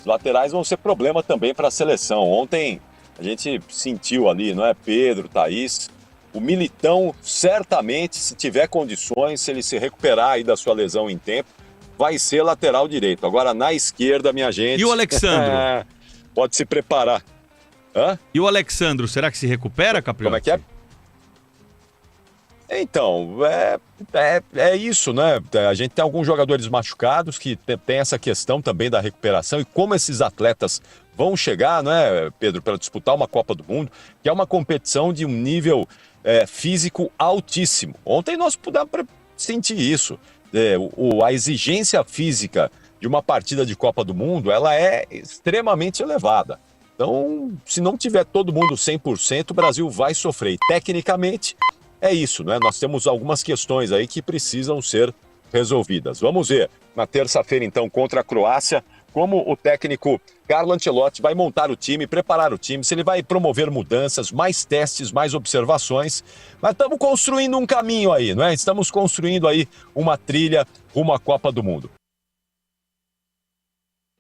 Os laterais vão ser problema também para a seleção. Ontem a gente sentiu ali, não é? Pedro, Thaís. O Militão, certamente, se tiver condições, se ele se recuperar aí da sua lesão em tempo, vai ser lateral direito. Agora, na esquerda, minha gente... E o Alexandro? Pode se preparar. Hã? E o Alexandro, será que se recupera, Caprioli? Como é que é? Então, é isso, né? A gente tem alguns jogadores machucados que tem essa questão também da recuperação e como esses atletas vão chegar, né, Pedro, para disputar uma Copa do Mundo, que é uma competição de um nível físico altíssimo. Ontem nós pudemos sentir isso. A exigência física de uma partida de Copa do Mundo, ela é extremamente elevada. Então, se não tiver todo mundo 100%, o Brasil vai sofrer. E, tecnicamente, é isso, né? Nós temos algumas questões aí que precisam ser resolvidas. Vamos ver, na terça-feira, então, contra a Croácia, como o técnico Carlo Ancelotti vai montar o time, preparar o time, se ele vai promover mudanças, mais testes, mais observações. Mas estamos construindo um caminho aí, não é? Estamos construindo aí uma trilha rumo à Copa do Mundo.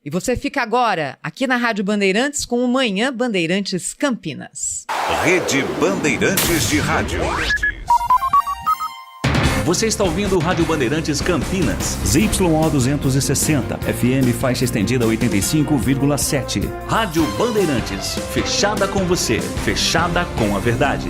E você fica agora aqui na Rádio Bandeirantes com o Manhã Bandeirantes Campinas. Rede Bandeirantes de Rádio. Você está ouvindo o Rádio Bandeirantes Campinas. ZYO 260, FM faixa estendida 85,7. Rádio Bandeirantes, fechada com você, fechada com a verdade.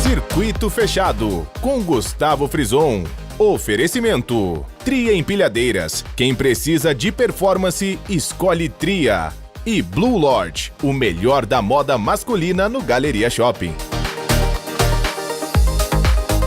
Circuito Fechado, com Gustavo Frison. Oferecimento: Tria Empilhadeiras. Quem precisa de performance, escolhe Tria. E Blue Lodge, o melhor da moda masculina no Galeria Shopping.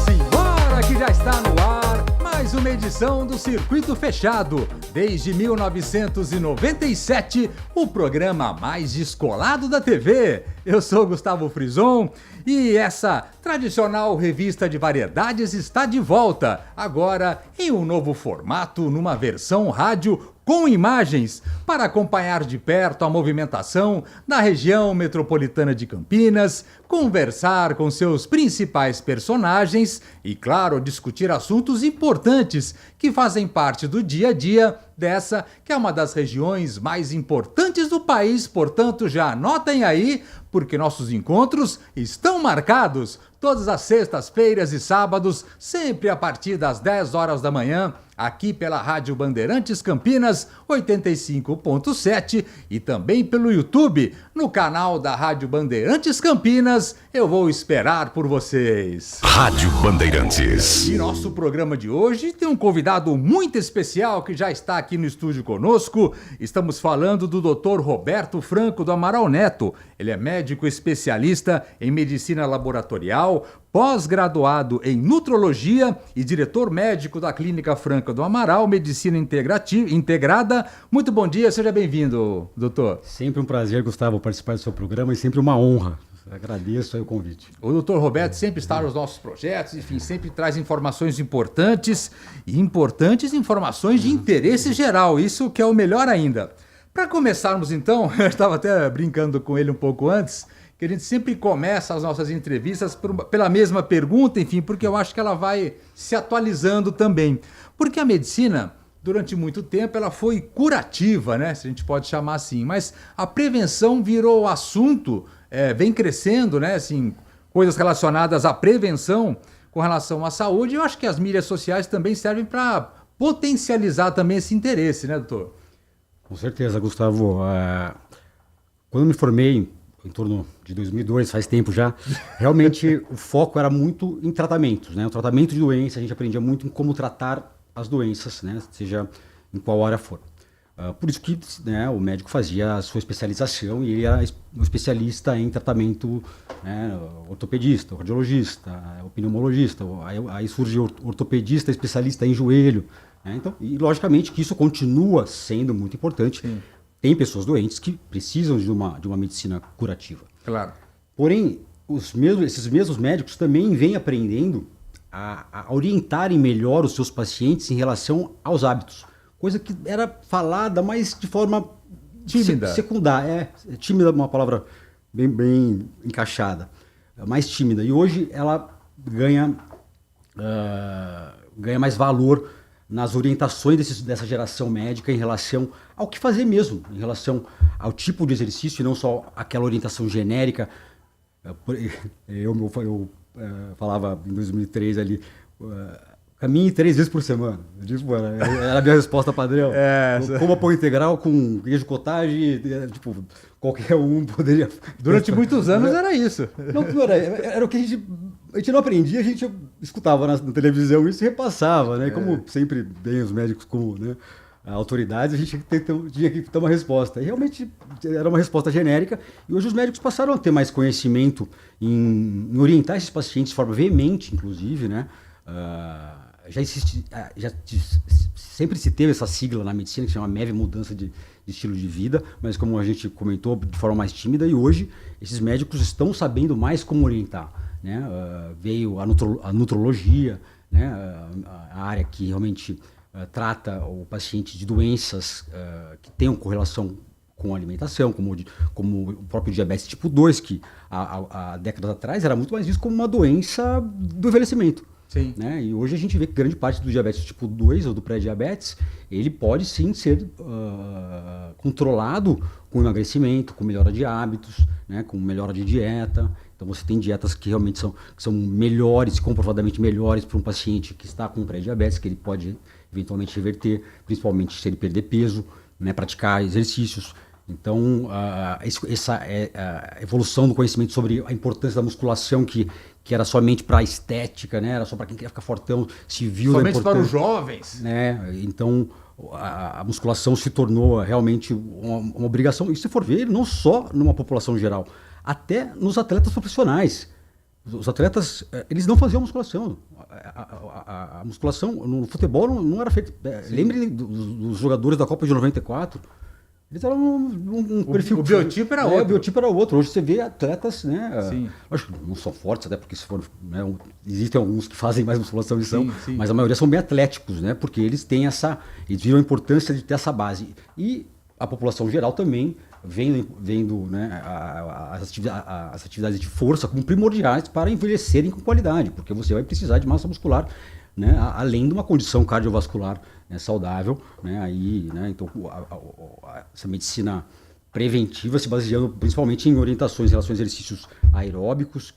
Simbora que já está no ar mais uma edição do Circuito Fechado. Desde 1997, o programa mais descolado da TV. Eu sou Gustavo Frison e essa tradicional revista de variedades está de volta, agora em um novo formato, numa versão rádio com imagens, para acompanhar de perto a movimentação da região metropolitana de Campinas, conversar com seus principais personagens e, claro, discutir assuntos importantes que fazem parte do dia a dia dessa, que é uma das regiões mais importantes do país. Portanto, já anotem aí, porque nossos encontros estão marcados todas as sextas-feiras e sábados, sempre a partir das 10 horas da manhã, aqui pela Rádio Bandeirantes Campinas 85.7 e também pelo YouTube, no canal da Rádio Bandeirantes Campinas. Eu vou esperar por vocês. Rádio Bandeirantes. E nosso programa de hoje tem um convidado muito especial que já está aqui no estúdio conosco. Estamos falando do Dr. Roberto Franco do Amaral Neto. Ele é médico especialista em medicina laboratorial, pós-graduado em nutrologia e diretor médico da Clínica Franca do Amaral, Medicina Integrada. Muito bom dia, seja bem-vindo, doutor. Sempre um prazer, Gustavo, participar do seu programa e sempre uma honra. Agradeço aí o convite. O doutor Roberto sempre está nos nossos projetos, enfim, sempre traz informações importantes e importantes informações de interesse geral, isso que é o melhor ainda. Para começarmos então, eu estava até brincando com ele um pouco antes, que a gente sempre começa as nossas entrevistas pela mesma pergunta, enfim, porque eu acho que ela vai se atualizando também. Porque a medicina, durante muito tempo, ela foi curativa, né? Se a gente pode chamar assim, mas a prevenção virou assunto, vem crescendo, né? Assim, coisas relacionadas à prevenção com relação à saúde. Eu acho que as mídias sociais também servem para potencializar também esse interesse, né, doutor? Com certeza, Gustavo. Quando eu me formei, em torno de 2002, faz tempo já, realmente o foco era muito em tratamentos, né? O tratamento de doença, a gente aprendia muito em como tratar as doenças, né? Seja em qual área for. Por isso que, né, o médico fazia a sua especialização e ele era um especialista em tratamento, né, ortopedista, cardiologista, o pneumologista, aí surge ortopedista especialista em joelho, né? Então, e logicamente que isso continua sendo muito importante. Sim. Tem pessoas doentes que precisam de uma medicina curativa. Claro. Porém, esses mesmos médicos também vêm aprendendo a orientarem melhor os seus pacientes em relação aos hábitos. Coisa que era falada, mas de forma tímida. Secundária. Tímida é uma palavra bem encaixada. mais tímida. E hoje ela ganha mais valor nas orientações dessa geração médica em relação ao que fazer mesmo, em relação ao tipo de exercício e não só aquela orientação genérica. Eu falava em 2003 ali, caminhe 3 vezes por semana. Tipo, era a minha resposta padrão. Coma pão integral com queijo cottage, tipo, qualquer um poderia... Durante muitos anos era isso. Não era o que a gente não aprendia, a gente escutava na televisão isso e repassava, né? Como sempre, bem os médicos como, né, autoridades, a gente tinha que ter uma resposta. E realmente era uma resposta genérica. E hoje os médicos passaram a ter mais conhecimento em orientar esses pacientes de forma veemente, inclusive, né? Sempre se teve essa sigla na medicina que se chama MEV, mudança de estilo de vida, mas como a gente comentou, de forma mais tímida, e hoje esses médicos estão sabendo mais como orientar, né? Veio a nutrologia, né? A área que realmente trata o paciente de doenças que tenham correlação com a alimentação, como o próprio diabetes tipo 2, que há décadas atrás era muito mais visto como uma doença do envelhecimento. Sim. Né? E hoje a gente vê que grande parte do diabetes tipo 2 ou do pré-diabetes, ele pode sim ser controlado com emagrecimento, com melhora de hábitos, né? Com melhora de dieta. Então você tem dietas que realmente são melhores, comprovadamente melhores para um paciente que está com pré-diabetes, que ele pode eventualmente reverter, principalmente se ele perder peso, né? Praticar exercícios. Então, essa a evolução do conhecimento sobre a importância da musculação, que era somente para a estética, né? Era só para quem queria ficar fortão, se viu somente da importância, para os jovens. Né? Então, a musculação se tornou realmente uma obrigação. E se for ver, não só numa população geral, até nos atletas profissionais. Os atletas, eles não faziam musculação. A musculação no futebol não era feita. Lembre dos jogadores da Copa de 94. Eles eram um perfil... O biotipo era outro. O biotipo era outro. Hoje você vê atletas, né? Sim. Acho que não são fortes, até porque se for, né, existem alguns que fazem mais musculação e são, sim. mas a maioria são bem atléticos, né? Porque eles têm eles viram a importância de ter essa base. E a população geral também vendo né, as atividades de força como primordiais para envelhecerem com qualidade, porque você vai precisar de massa muscular, né, além de uma condição cardiovascular, né, saudável, né, aí, né, então essa medicina preventiva se baseando principalmente em orientações em relação a exercícios aeróbicos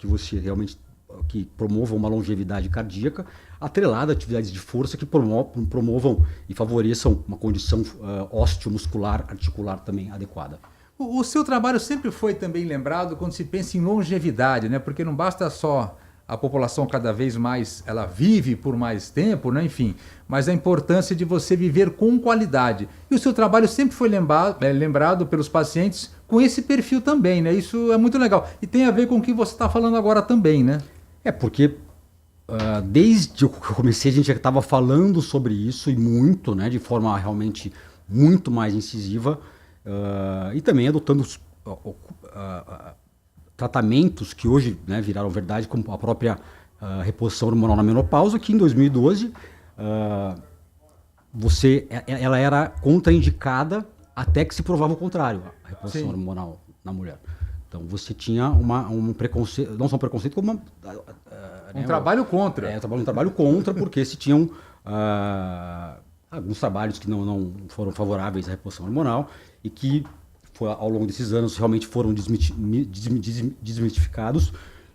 que promovam uma longevidade cardíaca, atrelada a atividades de força que promovam e favoreçam uma condição osteomuscular articular também adequada. O seu trabalho sempre foi também lembrado quando se pensa em longevidade, né? Porque não basta só a população cada vez mais, ela vive por mais tempo, né? Enfim, mas a importância de você viver com qualidade. E o seu trabalho sempre foi lembrado pelos pacientes com esse perfil também, né? Isso é muito legal. E tem a ver com o que você está falando agora também, né? Porque desde que eu comecei a gente já estava falando sobre isso e muito, né? De forma realmente muito mais incisiva e também adotando tratamentos que hoje, né, viraram verdade, como a própria reposição hormonal na menopausa, que em 2012 ela era contraindicada até que se provava o contrário, a reposição hormonal na mulher. Então você tinha um preconceito, não só um preconceito, como trabalho contra. Um trabalho contra, porque se tinham alguns trabalhos que não foram favoráveis à reposição hormonal e que ao longo desses anos realmente foram desmitificados,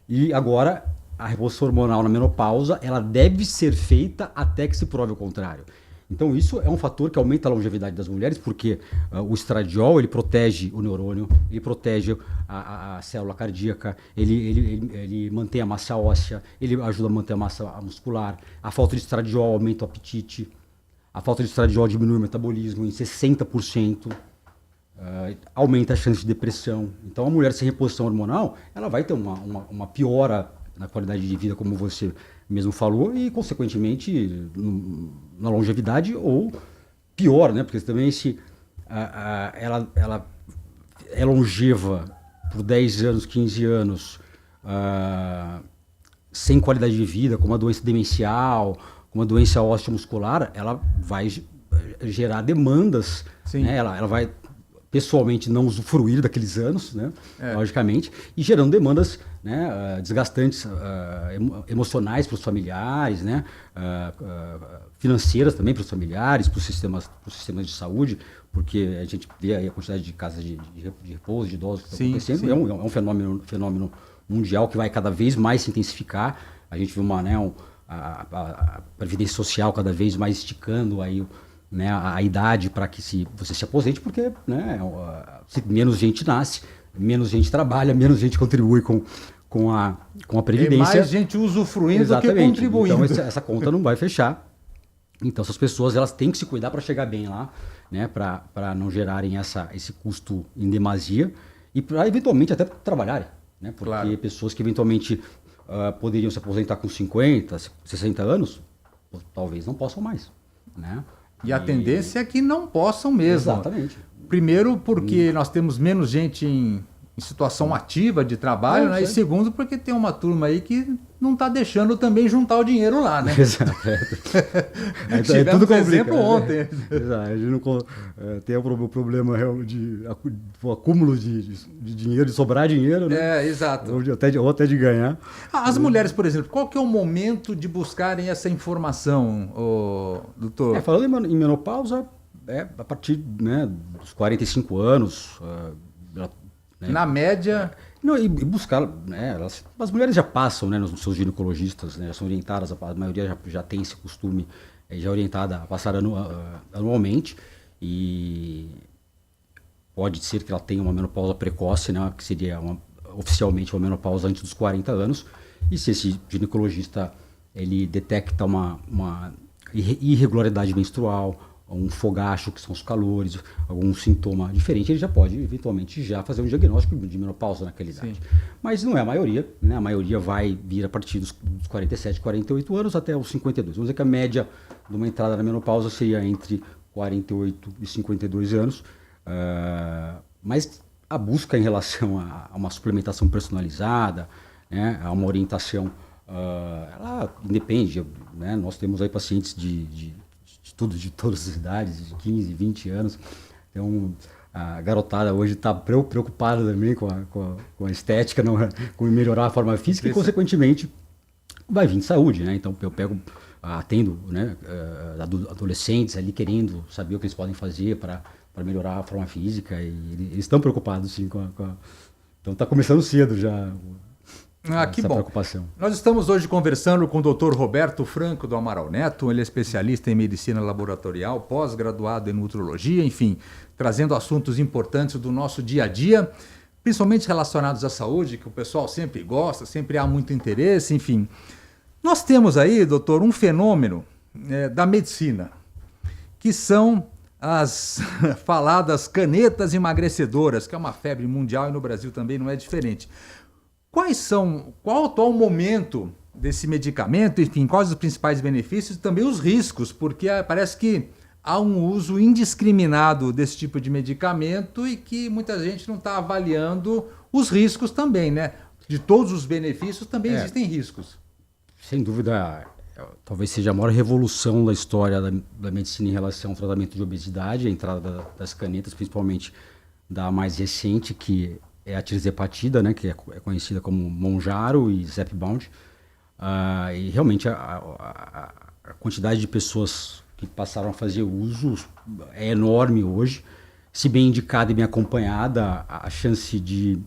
e agora a reposição hormonal na menopausa ela deve ser feita até que se prove o contrário. Então isso é um fator que aumenta a longevidade das mulheres, porque o estradiol ele protege o neurônio, ele protege a célula cardíaca, ele mantém a massa óssea, ele ajuda a manter a massa muscular. A falta de estradiol aumenta o apetite, a falta de estradiol diminui o metabolismo em 60%. Aumenta a chance de depressão. Então a mulher sem reposição hormonal, ela vai ter uma piora na qualidade de vida, como você mesmo falou, e consequentemente na longevidade, ou pior, né? Porque também se ela é longeva por 10 anos, 15 anos, sem qualidade de vida, com uma doença demencial, com uma doença osteomuscular, ela vai gerar demandas, né? Ela vai pessoalmente não usufruir daqueles anos, né? Logicamente, e gerando demandas, né, desgastantes emocionais para os familiares, né? Financeiras também para os familiares, para os sistemas de saúde, porque a gente vê aí a quantidade de casas de repouso, de idosos que estão acontecendo. Sim. É um fenômeno mundial que vai cada vez mais se intensificar. A gente vê a previdência social cada vez mais esticando aí, né, a idade para que você se aposente, porque, né, se menos gente nasce, menos gente trabalha, menos gente contribui com a previdência. É mais gente usufruindo do que Exatamente. contribuindo. Então essa conta não vai fechar. Então essas pessoas elas têm que se cuidar para chegar bem lá, né, para não gerarem esse custo em demasia e para eventualmente até trabalharem, né, porque Claro. pessoas que eventualmente poderiam se aposentar com 50, 60 anos, talvez não possam mais, né? E a tendência é que não possam mesmo. Exatamente. Primeiro, porque nós temos menos gente em situação ativa de trabalho, né? E segundo, porque tem uma turma aí que não está deixando também juntar o dinheiro lá, né? Exato. Tivemos tudo exemplo ontem. Exato. A gente não tem o problema de acúmulo de dinheiro, de sobrar dinheiro, né? Exato. Ou até de ganhar. As mulheres, por exemplo, qual que é o momento de buscarem essa informação, doutor? Falando em menopausa, a partir, né, dos 45 anos. Na média... Não, e buscar, né, as mulheres já passam, né, nos seus ginecologistas, né, já são orientadas, a maioria já tem esse costume, já é orientada a passar anualmente, e pode ser que ela tenha uma menopausa precoce, né, que seria oficialmente uma menopausa antes dos 40 anos, e se esse ginecologista ele detecta uma irregularidade menstrual, um fogacho, que são os calores, algum sintoma diferente, ele já pode, eventualmente, já fazer um diagnóstico de menopausa naquela idade. Sim. Mas não é a maioria, né? A maioria vai vir a partir dos 47, 48 anos até os 52. Vamos dizer que a média de uma entrada na menopausa seria entre 48 e 52 anos. Mas a busca em relação a uma suplementação personalizada, né? A uma orientação, ela independe, né? Nós temos aí pacientes de todas as idades, de 15, 20 anos. Então, a garotada hoje está preocupada também com a estética, com melhorar a forma física e, consequentemente, vai vir de saúde, né? Então, eu atendo, né, adolescentes ali querendo saber o que eles podem fazer para melhorar a forma física, e eles estão preocupados, sim, então está começando cedo já. Que bom. Preocupação. Nós estamos hoje conversando com o Dr. Roberto Franco do Amaral Neto. Ele é especialista em medicina laboratorial, pós-graduado em nutrologia, enfim, trazendo assuntos importantes do nosso dia a dia, principalmente relacionados à saúde, que o pessoal sempre gosta, sempre há muito interesse, enfim. Nós temos aí, doutor, um fenômeno da medicina, que são as faladas canetas emagrecedoras, que é uma febre mundial e no Brasil também não é diferente. Qual o atual momento desse medicamento, enfim, quais os principais benefícios e também os riscos, porque parece que há um uso indiscriminado desse tipo de medicamento e que muita gente não está avaliando os riscos também, né? De todos os benefícios também existem riscos. Sem dúvida, talvez seja a maior revolução da história da medicina em relação ao tratamento de obesidade, a entrada das canetas, principalmente da mais recente, que é a tirzepatida, né, que é conhecida como Mounjaro e Zepbound. E realmente a quantidade de pessoas que passaram a fazer uso é enorme hoje. Se bem indicada e bem acompanhada, a chance de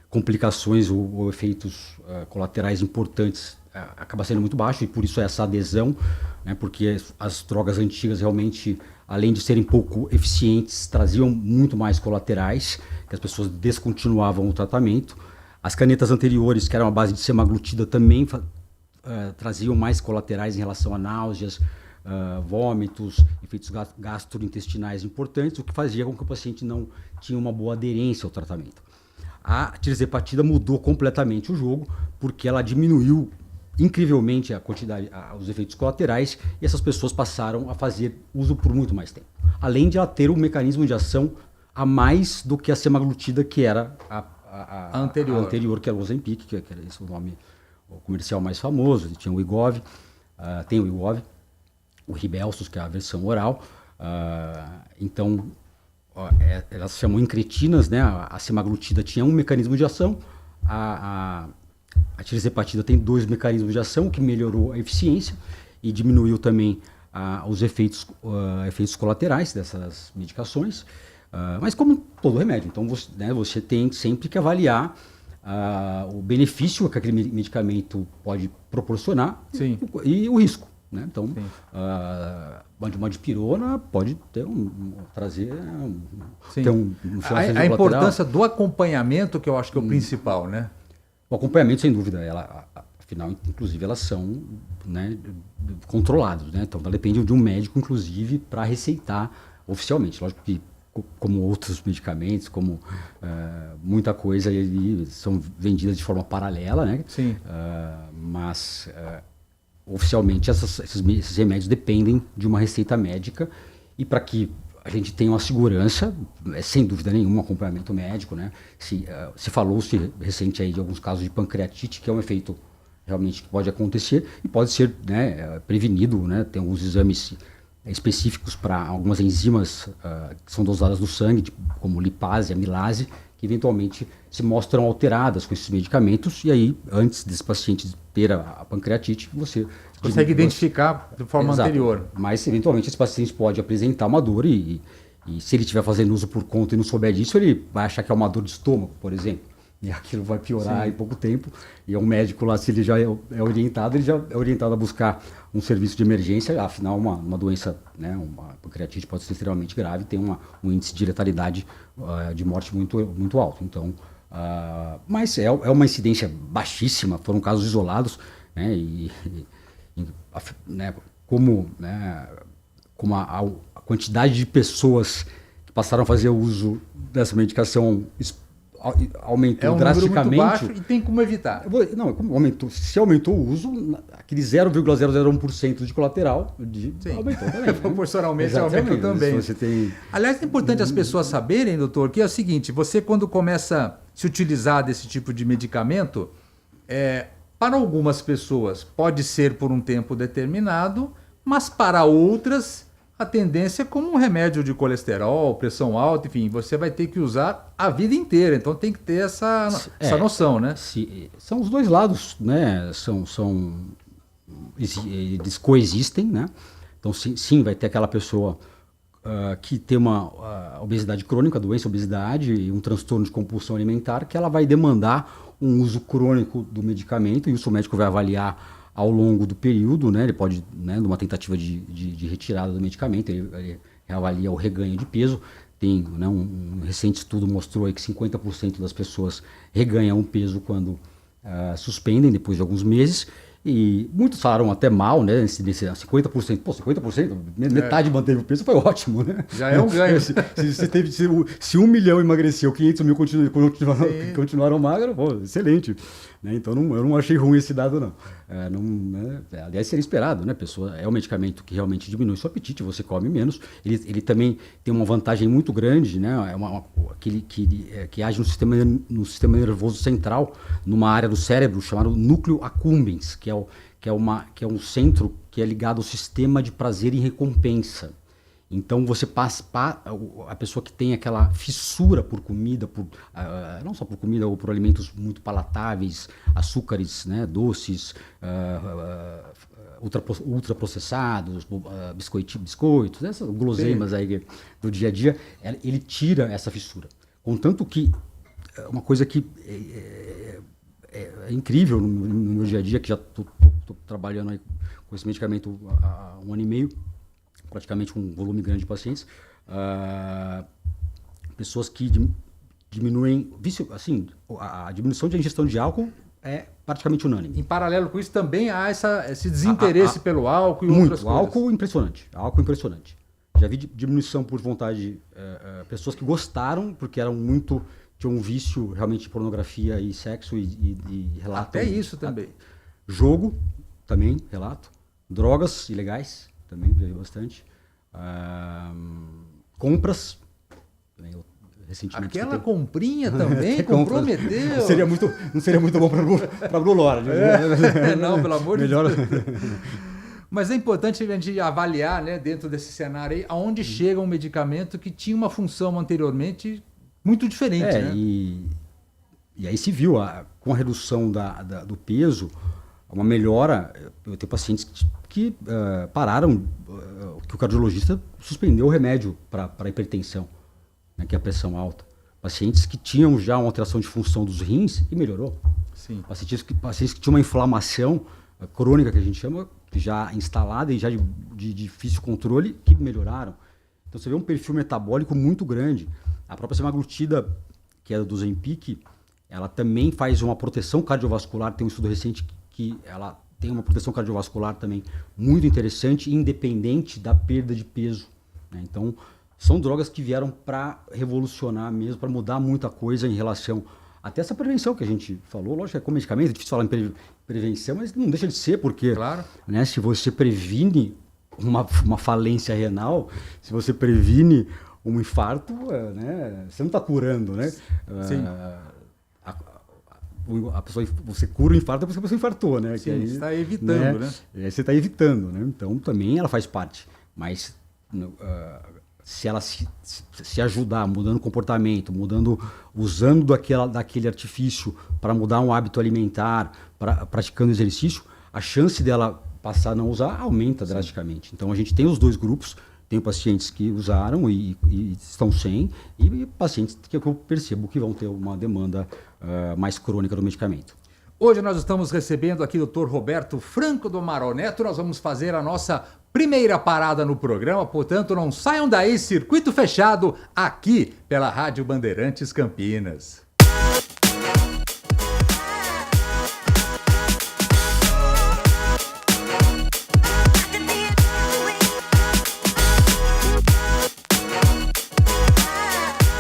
complicações ou efeitos colaterais importantes acaba sendo muito baixo, e por isso essa adesão, né, porque as drogas antigas realmente, além de serem pouco eficientes, traziam muito mais colaterais, que as pessoas descontinuavam o tratamento. As canetas anteriores, que eram a base de semaglutida, também traziam mais colaterais em relação a náuseas, vômitos, efeitos gastrointestinais importantes, o que fazia com que o paciente não tinha uma boa aderência ao tratamento. A tirzepatida mudou completamente o jogo, porque ela diminuiu incrivelmente a quantidade, os efeitos colaterais, e essas pessoas passaram a fazer uso por muito mais tempo. Além de ela ter um mecanismo de ação a mais do que a semaglutida, que era a anterior, que era o Ozempic, que era esse o nome comercial mais famoso. Tinha o Wegovy, tem o Wegovy, o Rybelsus, que é a versão oral. Então, elas se chamam incretinas, né? A semaglutida tinha um mecanismo de ação, a tirzepatida tem 2 mecanismos de ação, que melhorou a eficiência e diminuiu também os efeitos colaterais dessas medicações. Mas como todo remédio, então você tem sempre que avaliar o benefício que aquele medicamento pode proporcionar. Sim. E o risco. Né? Então, uma dipirona pode ter trazer Sim. ter um a importância do acompanhamento, que eu acho que é o principal, né? O acompanhamento, sem dúvida, afinal, inclusive, elas são, né, controladas, né? Então, ela depende de um médico, inclusive, para receitar oficialmente. Lógico que, como outros medicamentos, como muita coisa, são vendidas de forma paralela, né? Sim. Mas oficialmente esses remédios dependem de uma receita médica, e para que a gente tenha uma segurança, sem dúvida nenhuma, um acompanhamento médico, né? Se falou-se recente aí de alguns casos de pancreatite, que é um efeito realmente que pode acontecer e pode ser, né, prevenido, né? Tem alguns exames específicos para algumas enzimas que são dosadas no sangue, como lipase, amilase, que eventualmente se mostram alteradas com esses medicamentos, e aí, antes desse paciente ter a pancreatite, você consegue identificar de forma anterior. Mas, eventualmente, esse paciente pode apresentar uma dor e se ele estiver fazendo uso por conta e não souber disso, ele vai achar que é uma dor de estômago, por exemplo. E aquilo vai piorar em pouco tempo. E um médico lá, se ele já é orientado, ele já é orientado a buscar um serviço de emergência. Afinal, uma doença, né, uma pancreatite pode ser extremamente grave, tem um índice de letalidade de morte muito, muito alto. Então, mas é uma incidência baixíssima, foram casos isolados, né, né, como a quantidade de pessoas que passaram a fazer uso dessa medicação aumentou drasticamente. Muito baixo e tem como evitar. Se aumentou o uso, aquele 0,001% de colateral aumentou também. Proporcionalmente aumentou também. Aliás, é importante as pessoas saberem, doutor, que é o seguinte: você, quando começa a se utilizar desse tipo de medicamento, para algumas pessoas pode ser por um tempo determinado, mas para outras a tendência é como um remédio de colesterol, pressão alta, enfim, você vai ter que usar a vida inteira. Então tem que ter essa noção, né? São os dois lados, né? Eles coexistem, né? Então sim, vai ter aquela pessoa que tem uma obesidade crônica, doença, obesidade e um transtorno de compulsão alimentar, que ela vai demandar um uso crônico do medicamento, e o seu médico vai avaliar ao longo do período, né? Ele pode, né, numa tentativa de retirada do medicamento, ele avalia o reganho de peso. Tem, né, um recente estudo mostrou aí que 50% das pessoas reganham peso quando suspendem depois de alguns meses. E muitos falaram até mal, né? Nesse 50%. Pô, 50%? Metade manteve o peso, foi ótimo, né? Já é um ganho. Se 1 milhão emagreceu, 500 mil continuaram magros, pô, excelente. Né? Então eu não achei ruim esse dado, não. Aliás, seria esperado, né? É um medicamento que realmente diminui seu apetite, você come menos. Ele também tem uma vantagem muito grande, né? Que age no sistema nervoso central, numa área do cérebro chamado núcleo accumbens, que é um centro que é ligado ao sistema de prazer e recompensa. Então você passa a pessoa que tem aquela fissura por comida, não só por comida, ou por alimentos muito palatáveis, açúcares, né, doces, ultraprocessados, biscoitos, essas guloseimas aí do dia a dia, ele tira essa fissura. Contanto que uma coisa que é incrível no meu dia a dia, que já estou trabalhando aí com esse medicamento há 1 ano e meio, praticamente com um volume grande de pacientes, pessoas que diminuem, a diminuição de ingestão de álcool é praticamente unânime. Em paralelo com isso também há esse desinteresse pelo álcool e outras coisas. Álcool impressionante. Já vi diminuição por vontade, pessoas que gostaram, porque tinham um vício realmente de pornografia e sexo e relato. Até isso também. Jogo, também, relato. Drogas ilegais, também já vi bastante. Compras, também recentemente. Aquela comprinha também comprometeu. Não seria muito bom para Blue Lore. Não, pelo amor de Deus. Mas é importante a gente avaliar, né, dentro desse cenário aí, aonde chega um medicamento que tinha uma função anteriormente muito diferente, né? E aí se viu, com a redução do peso, uma melhora. Eu tenho pacientes que pararam, que o cardiologista suspendeu o remédio para hipertensão, né, que é a pressão alta. Pacientes que tinham já uma alteração de função dos rins e melhorou. Sim. Pacientes que tinham uma inflamação crônica, que a gente chama, já instalada e já de difícil controle, que melhoraram. Então você vê um perfil metabólico muito grande. A própria semaglutida, que é do Ozempic, ela também faz uma proteção cardiovascular. Tem um estudo recente que ela tem uma proteção cardiovascular também muito interessante, independente da perda de peso, né? Então, são drogas que vieram para revolucionar mesmo, para mudar muita coisa em relação até essa prevenção que a gente falou. Lógico que é com medicamento, é difícil falar em prevenção, mas não deixa de ser, porque claro, né, se você previne uma falência renal, se você previne um infarto, né, você não está curando, né? Sim. A pessoa, você cura o infarto depois que a pessoa infartou, né? Sim, você está evitando, né? Você está evitando, né? Então, também ela faz parte. Mas se ela se ajudar, mudando o comportamento, usando daquele artifício para mudar um hábito alimentar, praticando exercício, a chance dela passar a não usar aumenta drasticamente. Então, a gente tem os dois grupos. Tem pacientes que usaram e estão sem, e pacientes que eu percebo que vão ter uma demanda mais crônica do medicamento. Hoje nós estamos recebendo aqui o Dr. Roberto Franco do Amaral Neto. Nós vamos fazer a nossa primeira parada no programa, portanto não saiam daí, circuito fechado aqui pela Rádio Bandeirantes Campinas.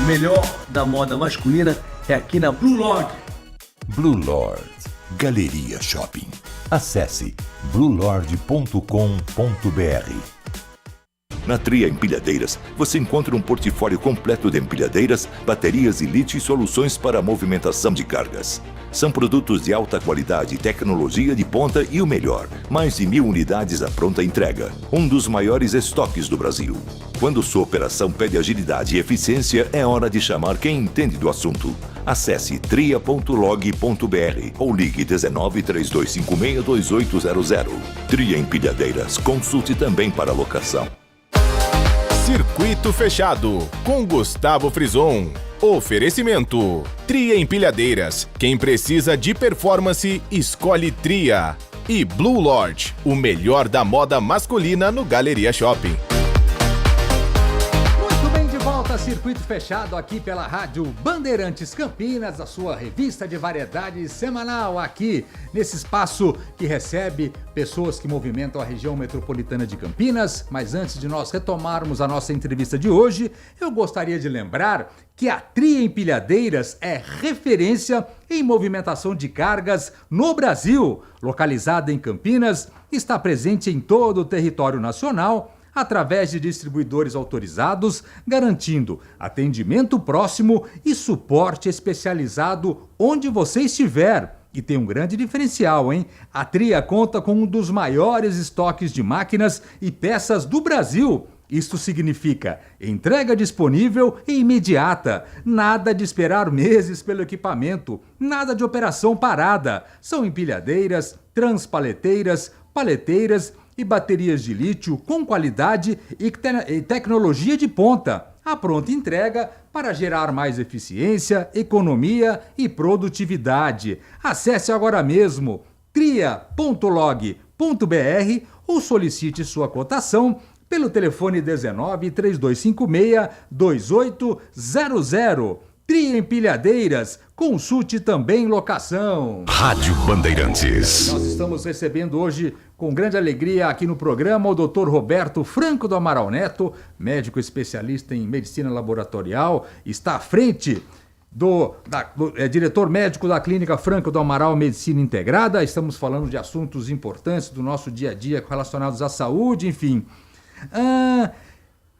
O melhor da moda masculina é aqui na Blue Lord. Blue Lord Galeria Shopping. Acesse bluelord.com.br. Na Tria Empilhadeiras, você encontra um portfólio completo de empilhadeiras, baterias e lítio e soluções para a movimentação de cargas. São produtos de alta qualidade, tecnologia de ponta e o melhor, mais de 1.000 unidades à pronta entrega. Um dos maiores estoques do Brasil. Quando sua operação pede agilidade e eficiência, é hora de chamar quem entende do assunto. Acesse tria.log.br ou ligue 19 3256 2800. Tria Empilhadeiras, consulte também para locação. Circuito fechado com Gustavo Frison. Oferecimento: Tria Empilhadeiras. Quem precisa de performance, escolhe Tria. E Blue Lord, o melhor da moda masculina no Galeria Shopping. Muito bem, de volta a Circuito Fechado aqui pela Rádio Bandeirantes Campinas, a sua revista de variedades semanal aqui nesse espaço que recebe pessoas que movimentam a região metropolitana de Campinas. Mas antes de nós retomarmos a nossa entrevista de hoje, eu gostaria de lembrar que a Tria Empilhadeiras é referência em movimentação de cargas no Brasil. Localizada em Campinas, está presente em todo o território nacional, através de distribuidores autorizados, garantindo atendimento próximo e suporte especializado onde você estiver. E tem um grande diferencial, hein? A Tria conta com um dos maiores estoques de máquinas e peças do Brasil. Isto significa entrega disponível e imediata. Nada de esperar meses pelo equipamento. Nada de operação parada. São empilhadeiras, transpaleteiras, paleteiras e baterias de lítio com qualidade e tecnologia de ponta. A pronta entrega para gerar mais eficiência, economia e produtividade. Acesse agora mesmo tria.log.br ou solicite sua cotação pelo telefone 19 3256 2800. Tria Empilhadeiras, consulte também locação. Rádio Bandeirantes. Nós estamos recebendo hoje, com grande alegria, aqui no programa, o Dr. Roberto Franco do Amaral Neto, médico especialista em medicina laboratorial, está à frente diretor médico da Clínica Franco do Amaral Medicina Integrada. Estamos falando de assuntos importantes do nosso dia a dia relacionados à saúde, enfim.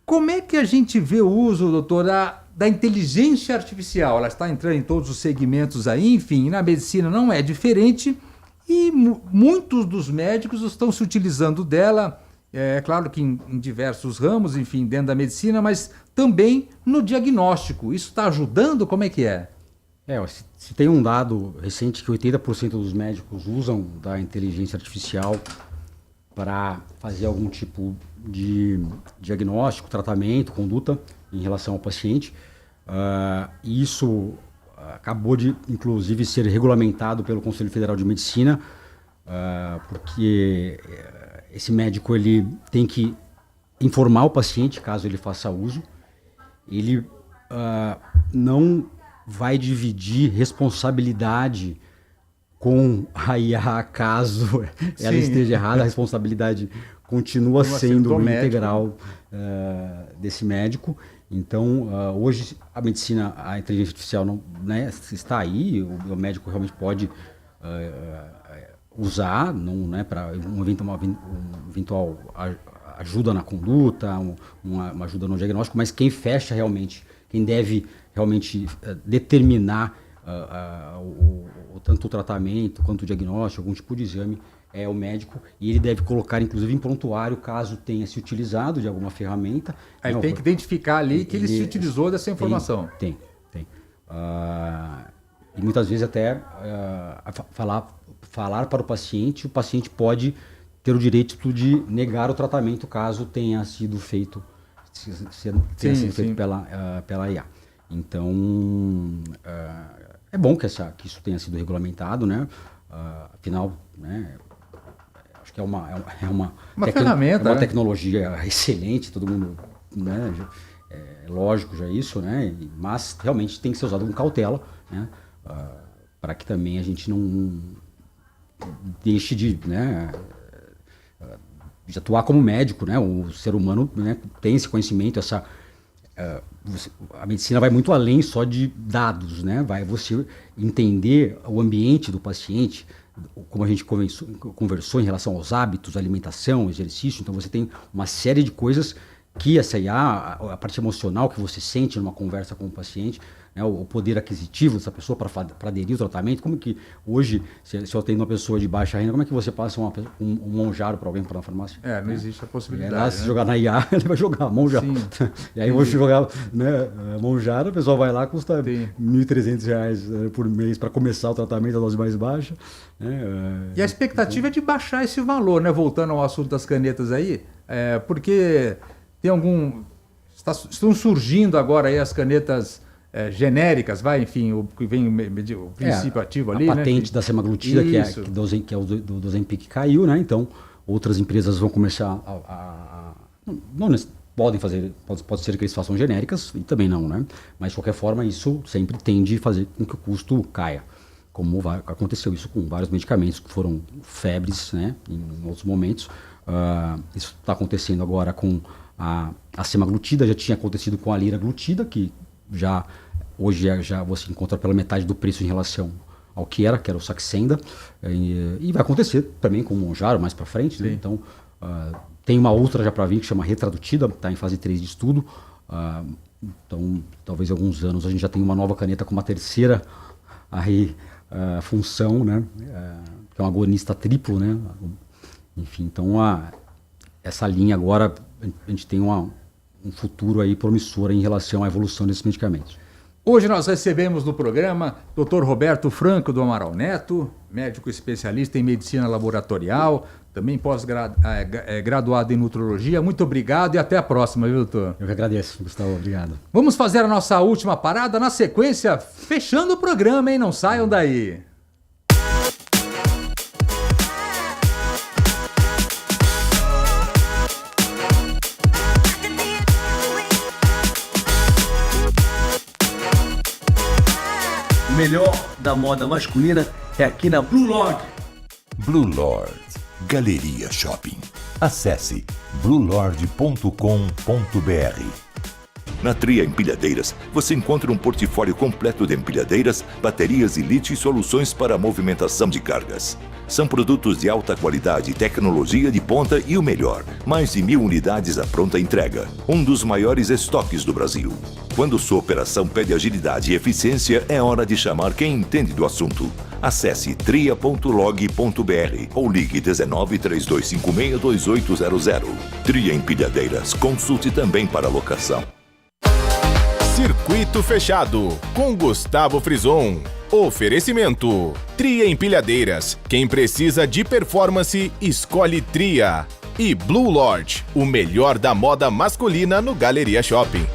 Como é que a gente vê o uso, doutor, da inteligência artificial? Ela está entrando em todos os segmentos aí, enfim, na medicina não é diferente. E muitos dos médicos estão se utilizando dela, claro que em diversos ramos, enfim, dentro da medicina, mas também no diagnóstico. Isso está ajudando? Como é que é? Se tem um dado recente que 80% dos médicos usam da inteligência artificial para fazer algum tipo de diagnóstico, tratamento, conduta em relação ao paciente. E isso acabou de, inclusive, ser regulamentado pelo Conselho Federal de Medicina, porque esse médico ele tem que informar o paciente caso ele faça uso. Ele não vai dividir responsabilidade com a IA caso ela esteja errada. A responsabilidade continua sendo integral desse médico. Então, hoje a medicina, a inteligência artificial não, né, está aí, o médico realmente pode usar, para uma eventual ajuda na conduta, uma ajuda no diagnóstico, mas quem fecha realmente, quem deve realmente determinar tanto o tratamento quanto o diagnóstico, algum tipo de exame, é o médico, e ele deve colocar, inclusive, em prontuário, caso tenha se utilizado de alguma ferramenta. Ele tem que identificar ali que ele se utilizou dessa informação. Tem. E muitas vezes até falar para o paciente pode ter o direito de negar o tratamento caso tenha sido feito, feito pela IA. Então, é bom que isso tenha sido regulamentado, né? Afinal, né? Acho que é uma ferramenta, é uma tecnologia excelente, todo mundo, né? É lógico já isso, né? Mas realmente tem que ser usado com cautela, né? Para que também a gente não deixe de atuar como médico, né? O ser humano, né, tem esse conhecimento, a medicina vai muito além só de dados, né? Vai você entender o ambiente do paciente, como a gente conversou em relação aos hábitos, alimentação, exercício. Então você tem uma série de coisas que essa IA, a parte emocional que você sente numa conversa com o paciente, né, o poder aquisitivo dessa pessoa para aderir ao tratamento. Como que hoje, se eu tenho uma pessoa de baixa renda, como é que você passa um monjaro para alguém para na farmácia? Não existe a possibilidade. Lá, se jogar na IA, ele vai jogar monjaro. E aí eu vou jogar, né, monjaro, o pessoal vai lá, custa R$ 1.300 por mês para começar o tratamento da dose mais baixa. Né, e a expectativa é de baixar esse valor, né? Voltando ao assunto das canetas aí, porque tem estão surgindo agora aí as canetas genéricas, enfim, o que vem o princípio ativo ali, a patente, né, da semaglutida, que é o do Ozempic, caiu, né? Então, outras empresas vão começar não podem fazer, pode ser que eles façam genéricas, e também não, né? Mas, de qualquer forma, isso sempre tende a fazer com que o custo caia. Como aconteceu isso com vários medicamentos que foram febres, né, em outros momentos. Isso está acontecendo agora com a semaglutida, já tinha acontecido com a liraglutida, que hoje já você encontra pela metade do preço em relação ao que era o Saxenda, e vai acontecer também com o Monjaro mais para frente, né? Então, tem uma outra já para vir que chama Retradutida, está em fase 3 de estudo. Então, talvez em alguns anos a gente já tenha uma nova caneta com uma terceira função, né? Que é um agonista triplo, né? Enfim, então essa linha agora a gente tem um futuro aí promissor em relação à evolução desses medicamentos. Hoje nós recebemos no programa Dr. Roberto Franco do Amaral Neto, médico especialista em medicina laboratorial, também pós-graduado em nutrologia. Muito obrigado e até a próxima, viu, doutor? Eu que agradeço, Gustavo. Obrigado. Vamos fazer a nossa última parada, na sequência, fechando o programa, hein? Não saiam daí. O melhor da moda masculina é aqui na Blue Lord. Blue Lord Galeria Shopping. Acesse bluelord.com.br. Na Tria Empilhadeiras, você encontra um portfólio completo de empilhadeiras, baterias e lite e soluções para a movimentação de cargas. São produtos de alta qualidade, tecnologia de ponta e o melhor, mais de 1.000 unidades à pronta entrega. Um dos maiores estoques do Brasil. Quando sua operação pede agilidade e eficiência, é hora de chamar quem entende do assunto. Acesse tria.log.br ou ligue 19 3256 2800. Tria Empilhadeiras. Consulte também para locação. Circuito Fechado, com Gustavo Frison. Oferecimento: Tria Empilhadeiras. Quem precisa de performance, escolhe Tria. E Blue Lodge, o melhor da moda masculina no Galeria Shopping.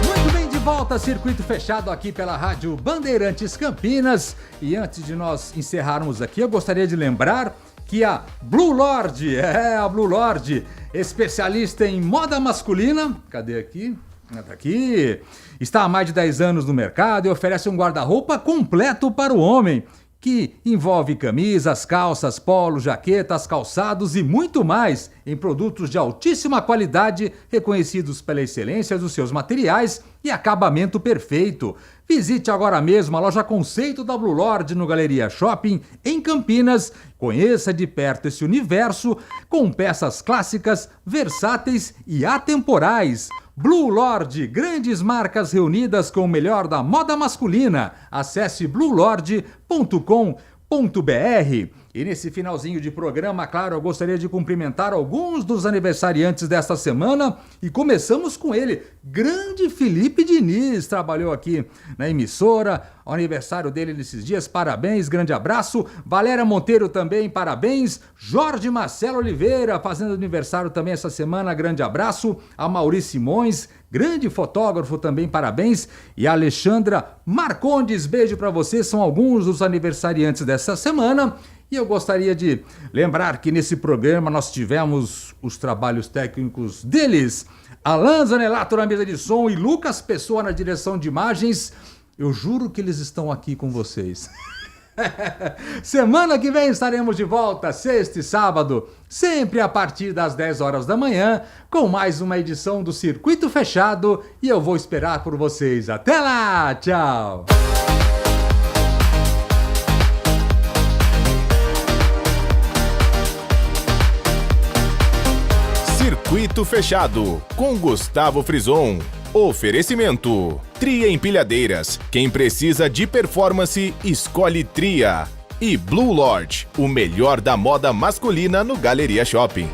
Muito bem, de volta, Circuito Fechado aqui pela Rádio Bandeirantes Campinas. E antes de nós encerrarmos aqui, eu gostaria de lembrar que a Blue Lodge, a Blue Lodge, especialista em moda masculina, cadê aqui? Tá aqui. Está há mais de 10 anos no mercado e oferece um guarda-roupa completo para o homem, que envolve camisas, calças, polos, jaquetas, calçados e muito mais, em produtos de altíssima qualidade, reconhecidos pela excelência dos seus materiais e acabamento perfeito. Visite agora mesmo a loja Conceito da Blue Lodge no Galeria Shopping, em Campinas. Conheça de perto esse universo com peças clássicas, versáteis e atemporais. Blue Lodge, grandes marcas reunidas com o melhor da moda masculina. Acesse bluelodge.com.br. E nesse finalzinho de programa, claro, eu gostaria de cumprimentar alguns dos aniversariantes desta semana. E começamos com ele, grande Felipe Diniz, trabalhou aqui na emissora, o aniversário dele nesses dias, parabéns, grande abraço. Valéria Monteiro também, parabéns. Jorge Marcelo Oliveira, fazendo aniversário também essa semana, grande abraço. A Mauri Simões, grande fotógrafo também, parabéns. E a Alexandra Marcondes, beijo para você, são alguns dos aniversariantes dessa semana. E eu gostaria de lembrar que nesse programa nós tivemos os trabalhos técnicos deles, Alan Zanelato na mesa de som e Lucas Pessoa na direção de imagens. Eu juro que eles estão aqui com vocês. Semana que vem estaremos de volta, sexta e sábado, sempre a partir das 10 horas da manhã, com mais uma edição do Circuito Fechado, e eu vou esperar por vocês. Até lá, tchau! Circuito Fechado, com Gustavo Frison. Oferecimento: Tria Empilhadeiras. Quem precisa de performance, escolhe Tria. E Blue Lodge, o melhor da moda masculina no Galeria Shopping.